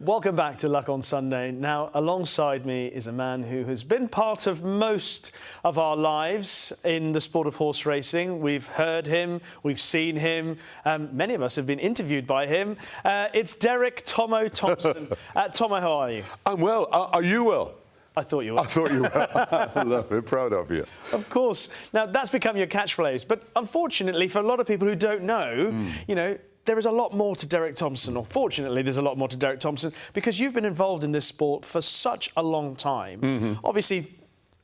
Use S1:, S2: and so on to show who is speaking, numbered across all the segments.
S1: Welcome back to Luck on Sunday. Now, alongside me is a man who has been part of most of our lives in the sport of horse racing. We've heard him, we've seen him, many of us have been interviewed by him. It's Derek Tommo Thompson. Tommo, how are you?
S2: I'm well. Are you well?
S1: I thought you were.
S2: I thought you were. I love it. Proud of you.
S1: Of course. Now, that's become your catchphrase. But unfortunately, for a lot of people who don't know, you know, there is a lot more to Derek Thompson, or fortunately there's a lot more to Derek Thompson, because you've been involved in this sport for such a long time. Obviously,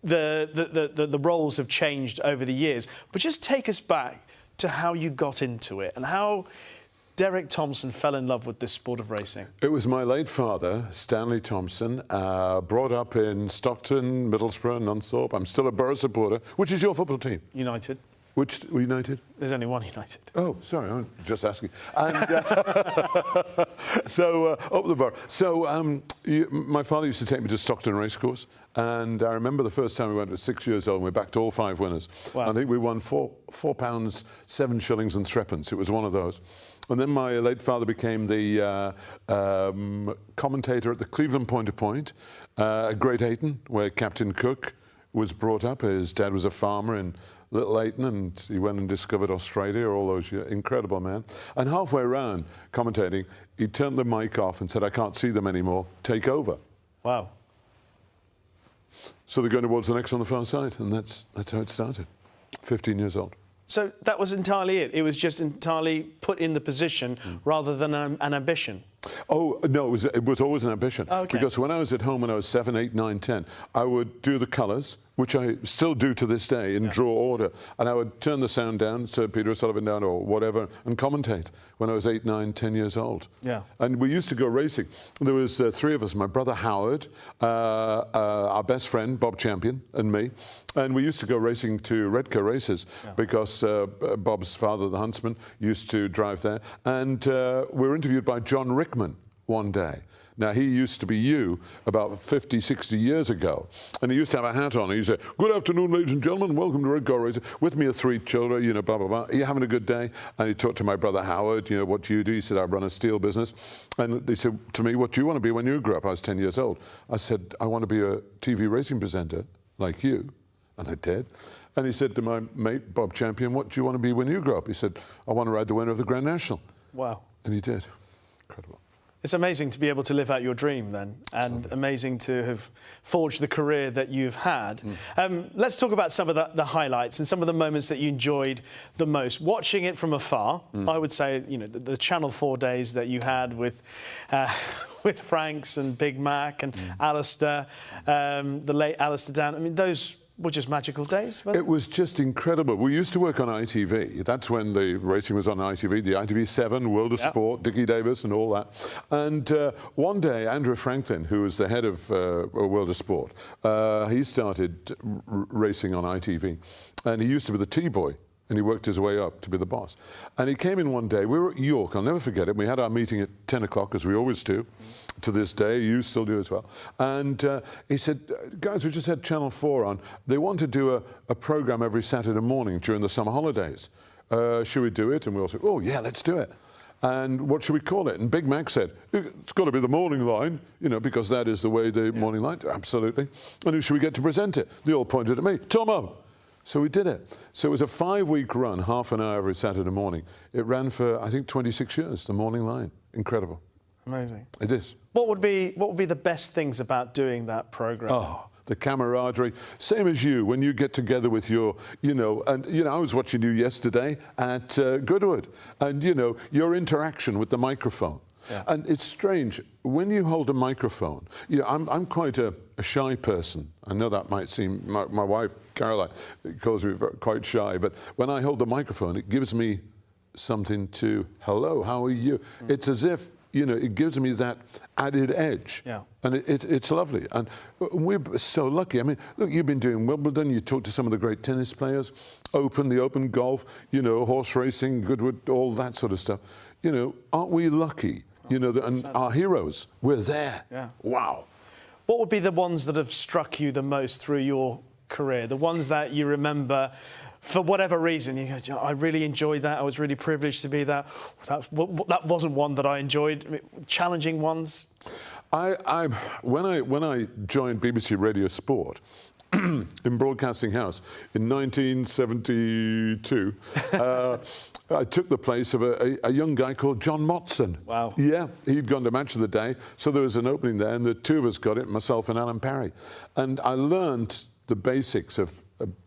S1: the roles have changed over the years, but just take us back to how you got into it and how Derek Thompson fell in love with this sport of racing.
S2: It was my late father, Stanley Thompson, brought up in Stockton, Middlesbrough, Nunthorpe. I'm still a Borough supporter. Which is your football team?
S1: United.
S2: Which United?
S1: There's only one United.
S2: Oh, sorry, I'm just asking. And so, up the Borough. So, my father used to take me to Stockton racecourse, and I remember the first time we went at 6 years old, and we backed all 5 winners.
S1: Wow.
S2: I think we won £4, 7 shillings and threepence. It was one of those. And then my late father became the commentator at the Cleveland Point to Point at Great Ayton, where Captain Cook was brought up. His dad was a farmer in Little Ayton, and he went and discovered Australia all those years. Incredible man. And halfway around commentating, he turned the mic off and said, "I can't see them anymore. Take over."
S1: Wow.
S2: So they're going towards the next on the far side, and that's how it started. 15 years old.
S1: So that was entirely it? It was just entirely put in the position rather than an ambition?
S2: Oh, no, it was always an ambition.
S1: Oh, okay.
S2: Because when I was at home, when I was 7, 8, 9, 10, I would do the colours, which I still do to this day, in draw order. And I would turn the sound down, Sir Peter O'Sullivan down or whatever, and commentate when I was 8, 9, 10 years old.
S1: Yeah.
S2: And we used to go racing. There was 3 of us, my brother Howard, our best friend, Bob Champion, and me. And we used to go racing to Redcar races because Bob's father, the huntsman, used to drive there. And we were interviewed by John Rickman one day. Now, he used to be you about 50, 60 years ago, and he used to have a hat on, and he said, "Good afternoon, ladies and gentlemen, welcome to Redcar Racing. With me are 3 children, you know, blah, blah, blah. Are you having a good day?" And he talked to my brother Howard, you know, "What do you do?" He said, "I run a steel business." And they said to me, "What do you want to be when you grow up?" I was 10 years old. I said, "I want to be a TV racing presenter like you." And I did. And he said to my mate, Bob Champion, "What do you want to be when you grow up?" He said, "I want to ride the winner of the Grand National."
S1: Wow.
S2: And he did. Incredible.
S1: It's amazing to be able to live out your dream then, and amazing to have forged the career that you've had. Let's talk about some of the highlights and some of the moments that you enjoyed the most. Watching it from afar, I would say, you know, the Channel 4 days that you had with Franks and Big Mac and Alistair, the late Alistair Down. I mean, those were just magical days, weren't they?
S2: It was just incredible. We used to work on ITV. That's when the racing was on ITV, the ITV7, World of Sport, Dickie Davis and all that. And one day, Andrew Franklin, who was the head of World of Sport, he started racing on ITV. And he used to be the T-boy, and he worked his way up to be the boss. And he came in one day. We were at York. I'll never forget it. We had our meeting at 10 o'clock, as we always do. To this day, you still do as well. And he said, "Guys, we just had Channel 4 on. They want to do a programme every Saturday morning during the summer holidays. Should we do it?" And we all said, "Oh, yeah, let's do it. And what should we call it?" And Big Mac said, "It's got to be the morning line, you know, because that is the way the morning line." Absolutely. "And who should we get to present it?" They all pointed at me. "Tommo." So we did it. So it was a 5-week run, half an hour every Saturday morning. It ran for, I think, 26 years, the morning line. Incredible.
S1: Amazing.
S2: It is.
S1: What would be the best things about doing that programme?
S2: Oh, the camaraderie. Same as you, when you get together with your, you know, and, you know, I was watching you yesterday at Goodwood, and, you know, your interaction with the microphone. Yeah. And it's strange, when you hold a microphone, you know, I'm quite a shy person. I know that might seem, my wife, Caroline, calls me quite shy, but when I hold the microphone, it gives me something to, "Hello, how are you?" It's as if, you know, it gives me that added edge.
S1: Yeah.
S2: And it's lovely. And we're so lucky. I mean, look, you've been doing Wimbledon, you talked to some of the great tennis players, the Open golf, you know, horse racing, Goodwood, all that sort of stuff. You know, aren't we lucky? You know, and our heroes, we're there.
S1: Yeah.
S2: Wow.
S1: What would be the ones that have struck you the most through your career, the ones that you remember for whatever reason, you go, I really enjoyed that, I was really privileged to be that. That wasn't one that I enjoyed. I mean, challenging ones?
S2: When I joined BBC Radio Sport in Broadcasting House in 1972, I took the place of a young guy called John Motson.
S1: Wow.
S2: Yeah, he'd gone to Match of the Day, so there was an opening there, and the two of us got it, myself and Alan Parry. And I learned the basics of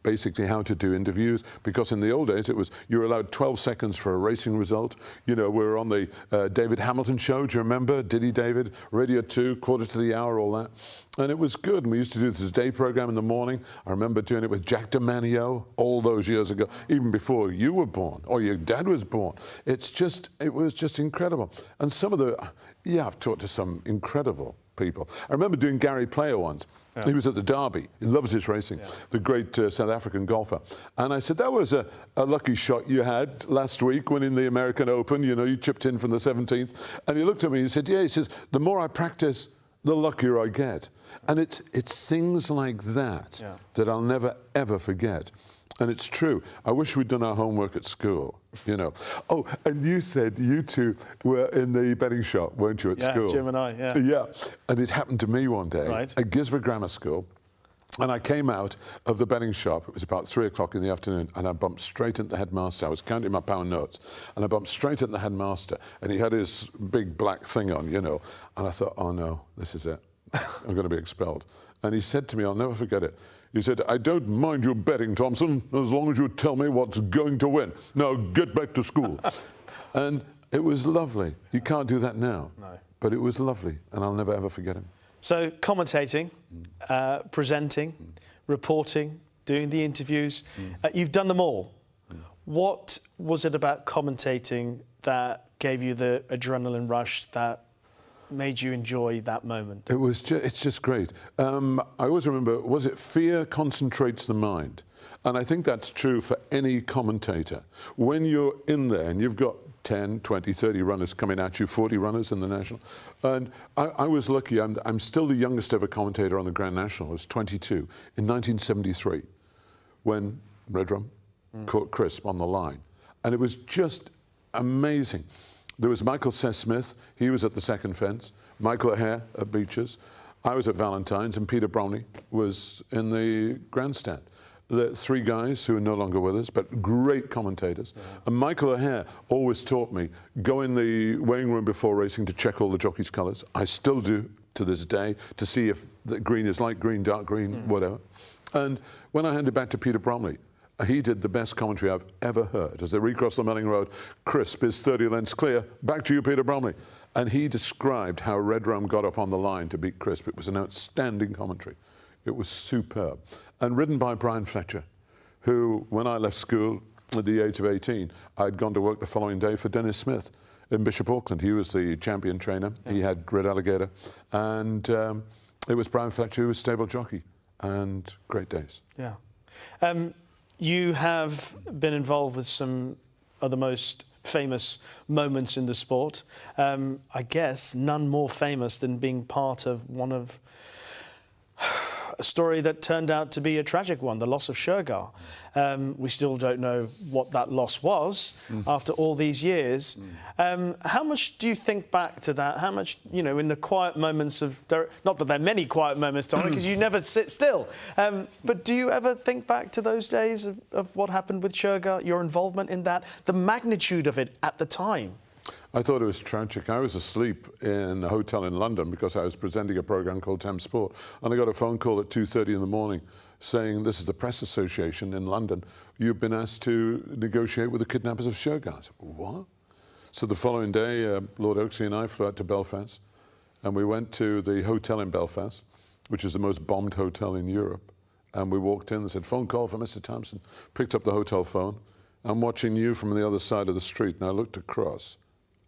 S2: basically how to do interviews, because in the old days it was you were allowed 12 seconds for a racing result. You know, we were on the David Hamilton show, do you remember? Diddy David, Radio 2, quarter to the hour, all that. And it was good. And we used to do this day program in the morning. I remember doing it with Jack DeManio all those years ago, even before you were born or your dad was born. It was just incredible. And some of I've talked to some incredible people. I remember doing Gary Player once. Yeah. He was at the Derby. He loves his racing, yeah. The great South African golfer. And I said, that was a lucky shot you had last week winning the American Open. You know, you chipped in from the 17th. And he looked at me and he said, yeah, he says, the more I practice, the luckier I get. And it's things like that that I'll never, ever forget. And it's true. I wish we'd done our homework at school, you know. Oh, and you said you two were in the betting shop, weren't you, at school?
S1: Yeah, Jim and I, yeah.
S2: Yeah, and it happened to me one day at Gisborne Grammar School. And I came out of the betting shop, it was about 3 o'clock in the afternoon, and I bumped straight into the headmaster. I was counting my pound notes, and I bumped straight into the headmaster, and he had his big black thing on, you know. And I thought, oh no, this is it. I'm going to be expelled. And he said to me, I'll never forget it, he said, I don't mind you betting, Thompson, as long as you tell me what's going to win. Now get back to school. And it was lovely. You can't do that now. No. But it was lovely, and I'll never, ever forget him.
S1: So commentating, presenting, reporting, doing the interviews, you've done them all. What was it about commentating that gave you the adrenaline rush that made you enjoy that moment?
S2: It's just great. I always remember, was it fear concentrates the mind? And I think that's true for any commentator. When you're in there and you've got 10, 20, 30 runners coming at you, 40 runners in the National. And I was lucky. I'm still the youngest ever commentator on the Grand National. I was 22 in 1973 when Redrum caught Crisp on the line. And it was just amazing. There was Michael Sess-Smith. He was at the second fence. Michael O'Hare at Beeches. I was at Valentine's, and Peter Bromley was in the grandstand. The three guys who are no longer with us, but great commentators. Yeah. And Michael O'Hare always taught me, go in the weighing room before racing to check all the jockeys' colours. I still do to this day, to see if the green is light green, dark green, whatever. And when I handed back to Peter Bromley, he did the best commentary I've ever heard. As they recrossed the Melling Road, Crisp is 30 lengths clear. Back to you, Peter Bromley. And he described how Redrum got up on the line to beat Crisp. It was an outstanding commentary. It was superb. And ridden by Brian Fletcher, who, when I left school at the age of 18, I'd gone to work the following day for Dennis Smith in Bishop Auckland. He was the champion trainer. Yeah. He had Red Alligator. And it was Brian Fletcher who was stable jockey. And great days.
S1: Yeah. You have been involved with some of the most famous moments in the sport. I guess none more famous than being part of one of a story that turned out to be a tragic one, the loss of Shergar. We still don't know what that loss was after all these years. How much do you think back to that? How much, you know, in the quiet moments of... Not that there are many quiet moments, Tommy, because you never sit still. But do you ever think back to those days of what happened with Shergar, your involvement in that, the magnitude of it at the time?
S2: I thought it was tragic. I was asleep in a hotel in London because I was presenting a programme called Thames Sport, and I got a phone call at 2:30 in the morning saying, this is the Press Association in London. You've been asked to negotiate with the kidnappers of Shergar. I said, what? So the following day, Lord Oaksey and I flew out to Belfast, and we went to the hotel in Belfast, which is the most bombed hotel in Europe. And we walked in and said, phone call for Mr. Thompson. Picked up the hotel phone. I'm watching you from the other side of the street. And I looked across,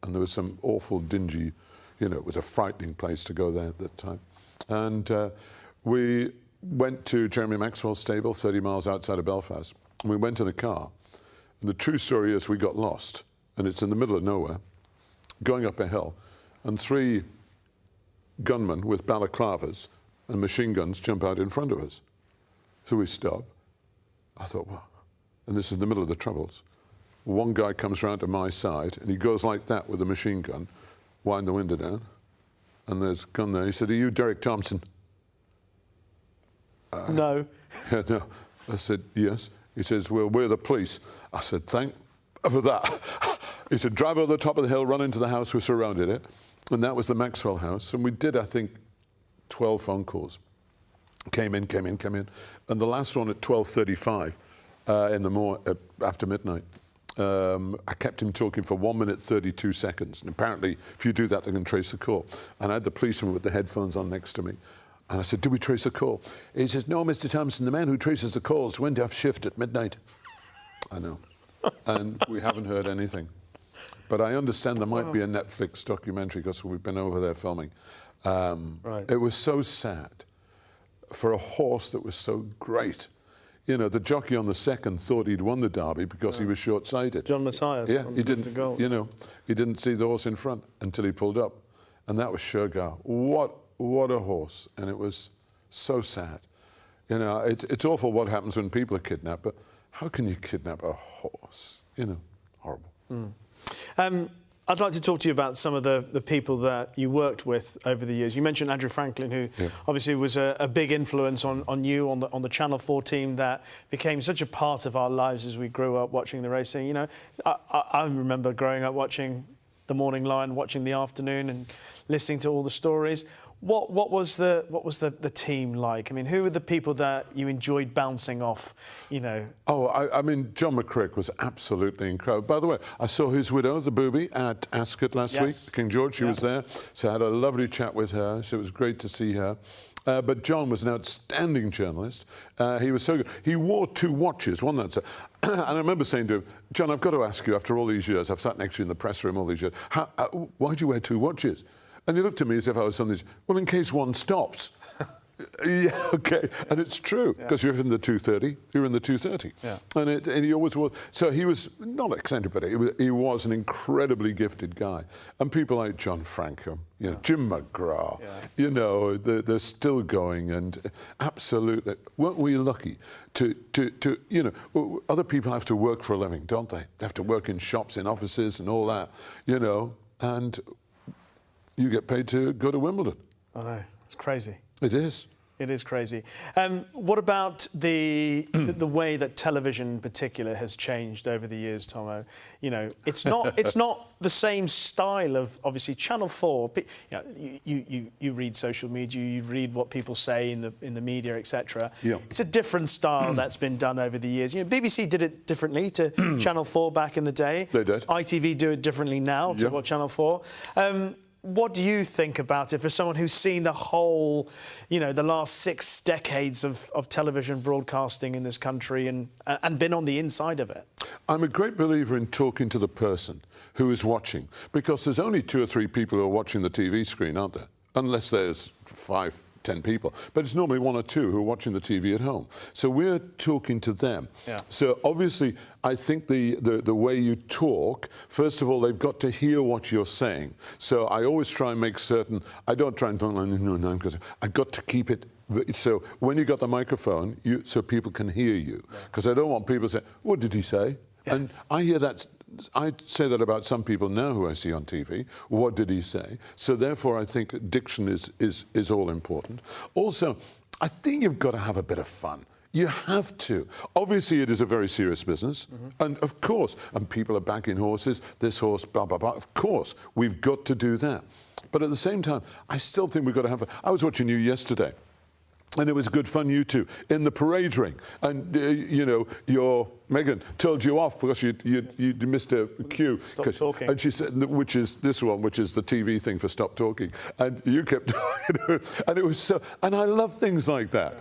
S2: and there was some awful dingy, you know, it was a frightening place to go there at that time. And we went to Jeremy Maxwell's stable, 30 miles outside of Belfast. And we went in a car. And the true story is we got lost. And it's in the middle of nowhere, going up a hill. And three gunmen with balaclavas and machine guns jump out in front of us. So we stop. I thought, well, and this is in the middle of the Troubles. One guy comes round to my side, and he goes like that with a machine gun, wind the window down, and there's a gun there. He said, "Are you Derek Thompson?"
S1: No.
S2: Yeah, no. I said, "Yes." He says, "Well, we're the police." I said, "Thank for that." He said, "Drive over the top of the hill, run into the house." We surrounded it, and that was the Maxwell house. And we did, I think, 12 phone calls. Came in, and the last one at 12:35 in the after midnight. I kept him talking for 1 minute 32 seconds, and apparently, if you do that, they can trace the call. And I had the policeman with the headphones on next to me. And I said, "Did we trace the call?" He says, "No, Mr. Thompson, the man who traces the calls went off shift at midnight." I know. And we haven't heard anything. But I understand there might be a Netflix documentary because we've been over there filming.
S1: Right.
S2: It was so sad for a horse that was so great. You know, the jockey on the second thought he'd won the Derby because he was short-sighted.
S1: John Matthias.
S2: Yeah, he didn't, you know, he didn't see the horse in front until he pulled up. And that was Shergar. What a horse. And it was so sad. You know, it's awful what happens when people are kidnapped, but how can you kidnap a horse? You know, horrible.
S1: I'd like to talk to you about some of the people that you worked with over the years. You mentioned Andrew Franklin, who obviously was a big influence on you, on the Channel 4 team that became such a part of our lives as we grew up watching the racing. You know, I remember growing up watching the Morning Line, watching the afternoon and listening to all the stories. What was the team like? I mean, who were the people that you enjoyed bouncing off, you know? Oh,
S2: I mean, John McCrick was absolutely incredible. By the way, I saw his widow, the booby, at Ascot last week, King George. She was there, so I had a lovely chat with her. So it was great to see her. But John was an outstanding journalist. He was so good. He wore 2 watches, one that's and I remember saying to him, "John, I've got to ask you, after all these years, I've sat next to you in the press room all these years, why do you wear 2 watches? And he looked at me as if I was something, well, in case one stops. Yeah, okay. And it's true, because you're in the 230, you're in the 230. Yeah. And he always was. So he was not eccentric, but he was an incredibly gifted guy. And people like John Frankham, you know, Jim McGrath, you know, they're still going. And absolutely, weren't we lucky to, you know, other people have to work for a living, don't they? They have to work in shops, in offices and all that, you know, and you get paid to go to Wimbledon.
S1: I know, it's crazy.
S2: It is.
S1: It is crazy. What about the way that television in particular has changed over the years, Tommo? You know, it's not the same style of, obviously, Channel 4. You know, you read social media, you read what people say in the media, etc. Yeah. It's a different style that's been done over the years. You know, BBC did it differently to Channel 4 back in the day.
S2: They did.
S1: ITV do it differently now to what Channel 4. What do you think about it for someone who's seen the whole, you know, the last 6 decades of television broadcasting in this country and been on the inside of it?
S2: I'm a great believer in talking to the person who is watching, because there's only 2 or 3 people who are watching the TV screen, aren't there? Unless there's 5, 10 people. But it's normally 1 or 2 who are watching the TV at home. So we're talking to them. Yeah. So obviously, I think the way you talk, first of all, they've got to hear what you're saying. So I always try and make certain, I don't try and talk like, no, because I've got to keep it. So when you got the microphone, so people can hear you. Because I don't want people to say, what did he say? Yes. And I hear that. I say that about some people now who I see on TV. What did he say? So therefore, I think diction is all important. Also, I think you've got to have a bit of fun. You have to. Obviously, it is a very serious business. And of course, and people are backing horses, this horse, blah, blah, blah. Of course, we've got to do that. But at the same time, I still think we've got to have I was watching you yesterday. And it was good fun, you two, in the parade ring. And, you know, your Megan told you off because you missed a cue.
S1: Stop talking.
S2: And she said, which is this one, which is the TV thing for stop talking. And you kept talking. And it was so, and I love things like that. Yeah.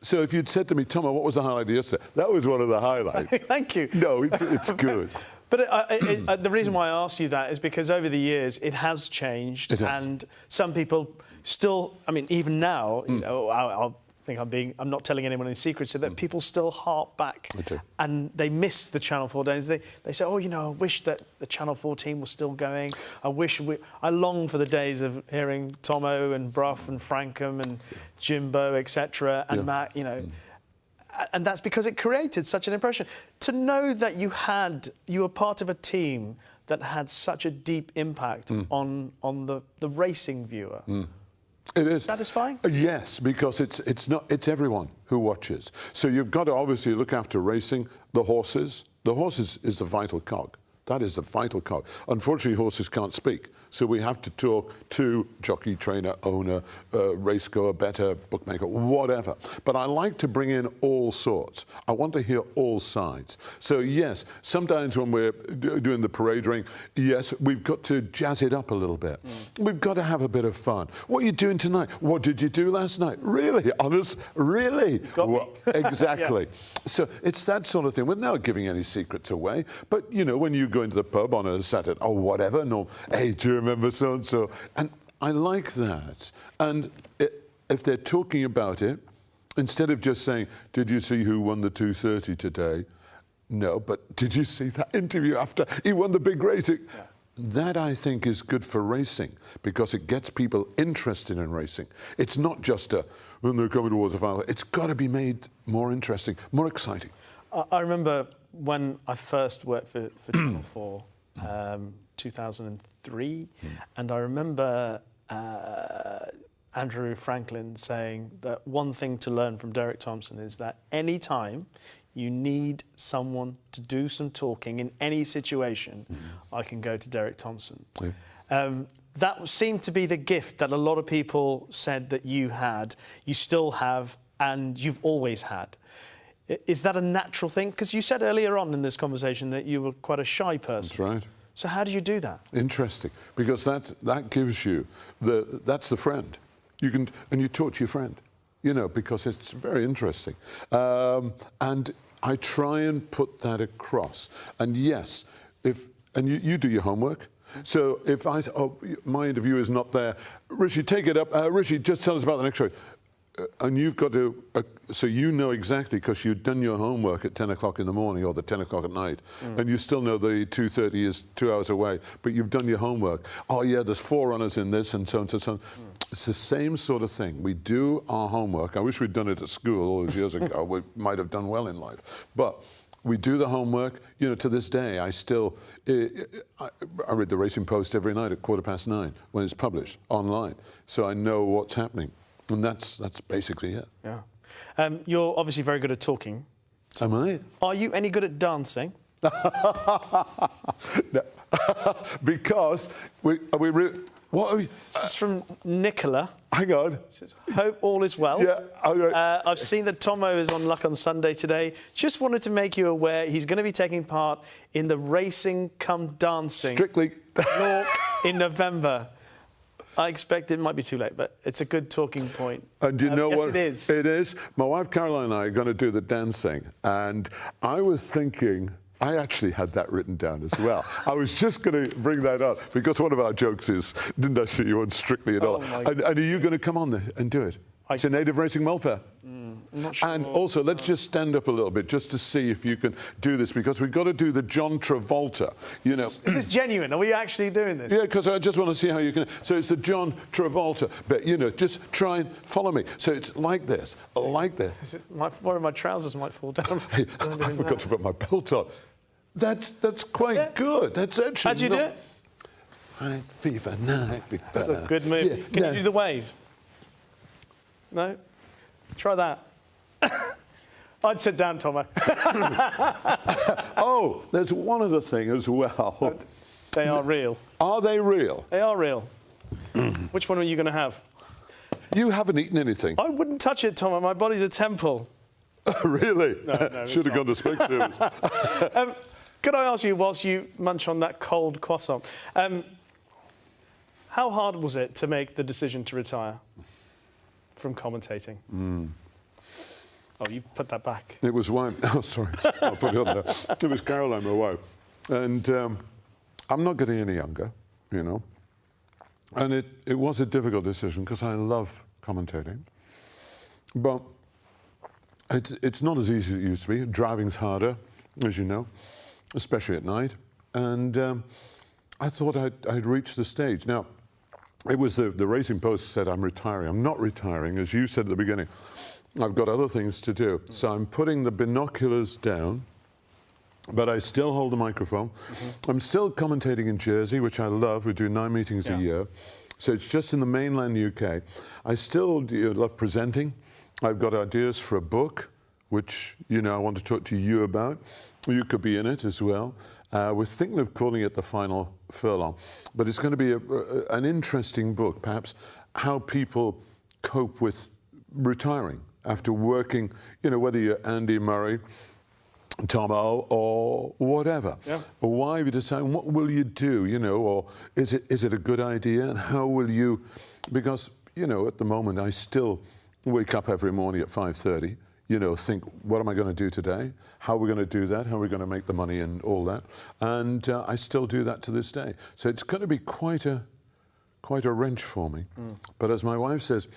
S2: So if you'd said to me, Tommo, what was the highlight yesterday? That was one of the highlights.
S1: Thank you.
S2: No, it's good.
S1: But the reason why I asked you that is because over the years it has changed, and some people still, I mean, even now, you know, I'm not telling anyone any secrets, so that people still harp back and they miss the Channel 4 days. They say, oh, you know, I wish that the Channel 4 team was still going. I long for the days of hearing Tommo and Brough and Frankham and Jimbo, etc. and Matt, you know. And that's because it created such an impression. To know that you were part of a team that had such a deep impact on the racing viewer.
S2: It is
S1: satisfying.
S2: Yes, because it's everyone who watches. So you've got to obviously look after racing, the horses. The horses is the vital cog. That is the vital cog. Unfortunately, horses can't speak, so we have to talk to jockey, trainer, owner, racegoer, bettor, bookmaker, whatever. But I like to bring in all sorts. I want to hear all sides. So yes, sometimes when we're doing the parade ring, yes, we've got to jazz it up a little bit. We've got to have a bit of fun. What are you doing tonight? What did you do last night? Really? Honest? Really?
S1: Well,
S2: exactly.
S1: Yeah.
S2: So it's that sort of thing. We're not giving any secrets away, but you know, when you go into the pub on a Saturday or whatever, no, hey, do you remember so-and-so? And I like that. And if they're talking about it, instead of just saying, did you see who won the 230 today? No, but did you see that interview after he won the big racing? Yeah. That, I think, is good for racing because it gets people interested in racing. It's not just when they're coming towards a final. It's got to be made more interesting, more exciting.
S1: I remember when I first worked for Channel 4, 2003, and I remember Andrew Franklin saying that one thing to learn from Derek Thompson is that any time you need someone to do some talking in any situation, I can go to Derek Thompson. Yeah. That seemed to be the gift that a lot of people said that you had, you still have, and you've always had. Is that a natural thing? Because you said earlier on in this conversation that you were quite a shy person.
S2: That's right.
S1: So how do you do that?
S2: Interesting, because that gives you that's the friend. And you talk to your friend, you know, because it's very interesting. And I try and put that across. And yes, and you do your homework. So if I say, oh, my interview is not there, Rishi, take it up. Rishi, just tell us about the next race. And you've got to, so you know exactly, because you've done your homework at 10 o'clock in the morning or the 10 o'clock at night, and you still know the 2:30 is 2 hours away, but you've done your homework. Oh yeah, there's 4 runners in this and so on and so on. It's the same sort of thing. We do our homework. I wish we'd done it at school all those years ago. We might have done well in life. But we do the homework. You know, to this day, I still, I read the Racing Post every night at 9:15 when it's published online, so I know what's happening. And that's basically it.
S1: Yeah. You're obviously very good at talking.
S2: Am I?
S1: Are you any good at dancing?
S2: No. Because what are we?
S1: This is from Nicola.
S2: Hang on.
S1: Hope all is well.
S2: Yeah. Okay.
S1: I've seen that Tommo is on Luck on Sunday today. Just wanted to make you aware he's going to be taking part in the Racing Come Dancing
S2: Strictly
S1: Nork in November. I expect it might be too late, but it's a good talking point.
S2: And you know
S1: yes,
S2: what?
S1: It is.
S2: It is. My wife Caroline and I are going to do the dancing. And I was thinking, I actually had that written down as well. I was just going to bring that up because one of our jokes is, didn't I see you on Strictly and all that? And are you going to come on there and do it? It's a native racing welfare.
S1: I'm not sure.
S2: And also, let's just stand up a little bit just to see if you can do this, because we've got to do the John Travolta, you know.
S1: Is this genuine? Are we actually doing this?
S2: Yeah, because I just want to see how you can. So it's the John Travolta, but, you know, just try and follow me. So it's like this, like this.
S1: One of my trousers might fall down.
S2: Hey, I forgot to put my belt on. That's quite good. That's actually.
S1: How'd you do it?
S2: Night fever, night fever.
S1: That's a good move.
S2: Yeah,
S1: Can you do the wave? No? Try that. I'd sit down, Tommo.
S2: Oh, there's one other thing as well.
S1: They are real.
S2: Are they real?
S1: They are real. Which one are you going to have?
S2: You haven't eaten anything.
S1: I wouldn't touch it, Tommo. My body's a temple.
S2: Really?
S1: No,
S2: should have gone to Spokesfield.
S1: Could I ask you, whilst you munch on that cold croissant, how hard was it to make the decision to retire from commentating? Oh, you put that back.
S2: It was wife. Oh, sorry. I'll put it on there. It was Caroline, my wife. And I'm not getting any younger, you know. And it was a difficult decision because I love commentating. But it's not as easy as it used to be. Driving's harder, as you know, especially at night. And I thought I'd reached the stage. Now, it was the Racing Post said I'm retiring. I'm not retiring, as you said at the beginning. I've got other things to do. So I'm putting the binoculars down, but I still hold the microphone. I'm still commentating in Jersey, which I love. We do 9 meetings a year. So it's just in the mainland UK. I still love presenting. I've got ideas for a book, which, I want to talk to you about. You could be in it as well. We're thinking of calling it The Final Furlong, but it's going to be an interesting book, perhaps how people cope with retiring after working, whether you're Andy Murray, Tommo, or whatever. Or why have you decided, what will you do, or is it a good idea, and how will you, because, at the moment I still wake up every morning at 5:30, think, what am I going to do today? How are we going to do that? How are we going to make the money and all that? And I still do that to this day. So it's going to be quite a wrench for me. But as my wife says,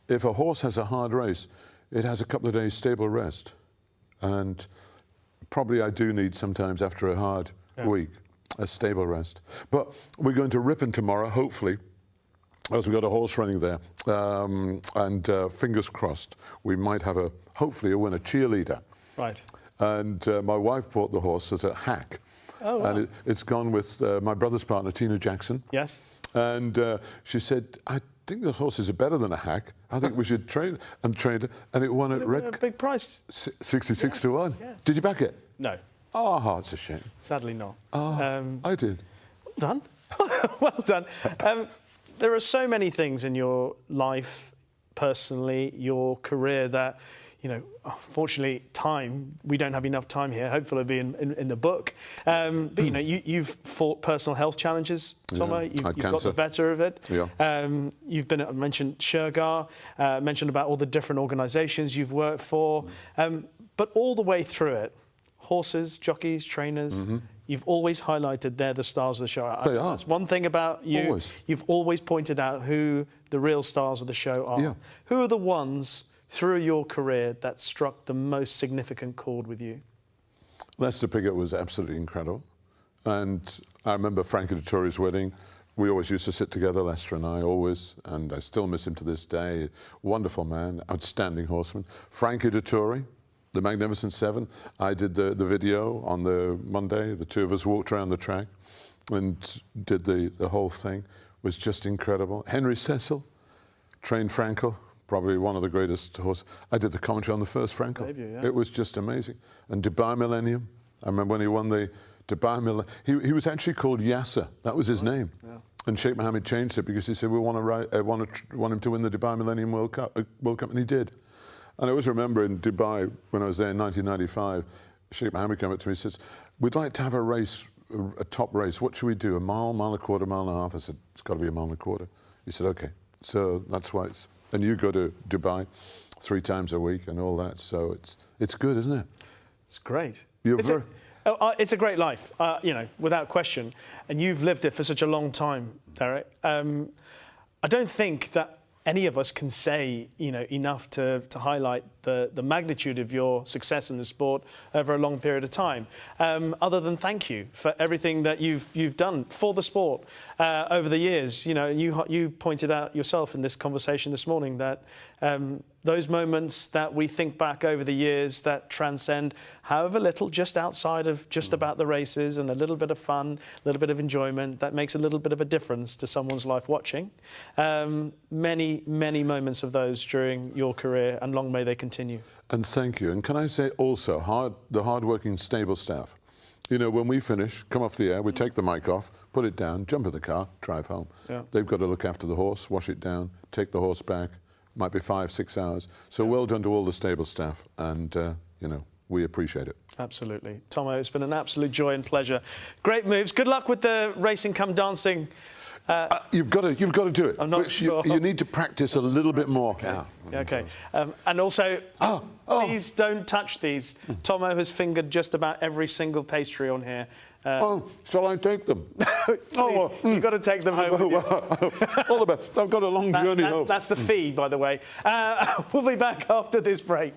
S2: if a horse has a hard race, it has a couple of days stable rest. And probably I do need sometimes after a hard week, a stable rest. But we're going to Ripon tomorrow, hopefully, as we've got a horse running there. And fingers crossed, we might have hopefully a winner, cheerleader. Right. And my wife bought the horse as a hack. Oh, wow. And it's gone with my brother's partner, Tina Jackson. Yes. And she said, I think the horses are better than a hack. I think we should train it. And it won at
S1: a big price.
S2: 66 to 1. Yes. Did you back it?
S1: No.
S2: Oh, it's a shame.
S1: Sadly not.
S2: Oh, I did.
S1: Well done. Well done. There are so many things in your life, personally, your career that, unfortunately, we don't have enough time here. Hopefully it'll be in the book. But, you've fought personal health challenges, Tommo. You've got the better of it. Yeah. You've mentioned Shergar, mentioned about all the different organisations you've worked for. But all the way through it, horses, jockeys, trainers, you've always highlighted they're the stars of the show.
S2: They are.
S1: That's one thing about you.
S2: Always.
S1: You've always pointed out who the real stars of the show are. Yeah. Who are the ones through your career that struck the most significant chord with you?
S2: Lester Piggott was absolutely incredible. And I remember Frankie Dettori's wedding. We always used to sit together, Lester and I, always. And I still miss him to this day. Wonderful man, outstanding horseman. Frankie Dettori, the Magnificent Seven. I did the video on the Monday. The two of us walked around the track and did the whole thing. It was just incredible. Henry Cecil trained Frankel, probably one of the greatest horses. I did the commentary on the first Frankel. Debut, yeah. It was just amazing. And Dubai Millennium. I remember when he won the Dubai Millennium. He was actually called Yasser. That was his name. Yeah. And Sheikh Mohammed changed it because he said, we want him to win the Dubai Millennium World Cup, and he did. And I always remember in Dubai, when I was there in 1995, Sheikh Mohammed came up to me and says, we'd like to have a race, a top race. What should we do? A mile, mile and a quarter, mile and a half? I said, it's got to be a mile and a quarter. He said, OK. So that's why it's... And you go to Dubai 3 times a week and all that. So it's good, isn't it?
S1: It's great. It's a great life, without question. And you've lived it for such a long time, Derek. I don't think that any of us can say, enough to highlight the magnitude of your success in the sport over a long period of time. Other than thank you for everything that you've done for the sport over the years. You pointed out yourself in this conversation this morning that those moments that we think back over the years that transcend, however little, just outside of just about the races and a little bit of fun, a little bit of enjoyment, that makes a little bit of a difference to someone's life watching. Many, many moments of those during your career, and long may they continue.
S2: And thank you. And can I say also, the hard-working stable staff. When we finish, come off the air, we take the mic off, put it down, jump in the car, drive home. Yeah. They've got to look after the horse, wash it down, take the horse back. Might be 5-6 hours. So well done to all the stable staff, and we appreciate it.
S1: Absolutely. Tommo, it's been an absolute joy and pleasure. Great moves. Good luck with the racing come dancing.
S2: You've got to do it.
S1: I'm not sure.
S2: You need to practice a little bit more.
S1: Okay. Yeah. Okay. And also, please don't touch these. Tommo has fingered just about every single pastry on here.
S2: Shall I take them?
S1: You've got to take them home with you.
S2: All the best. I've got a long journey home.
S1: That's the fee, by the way. We'll be back after this break.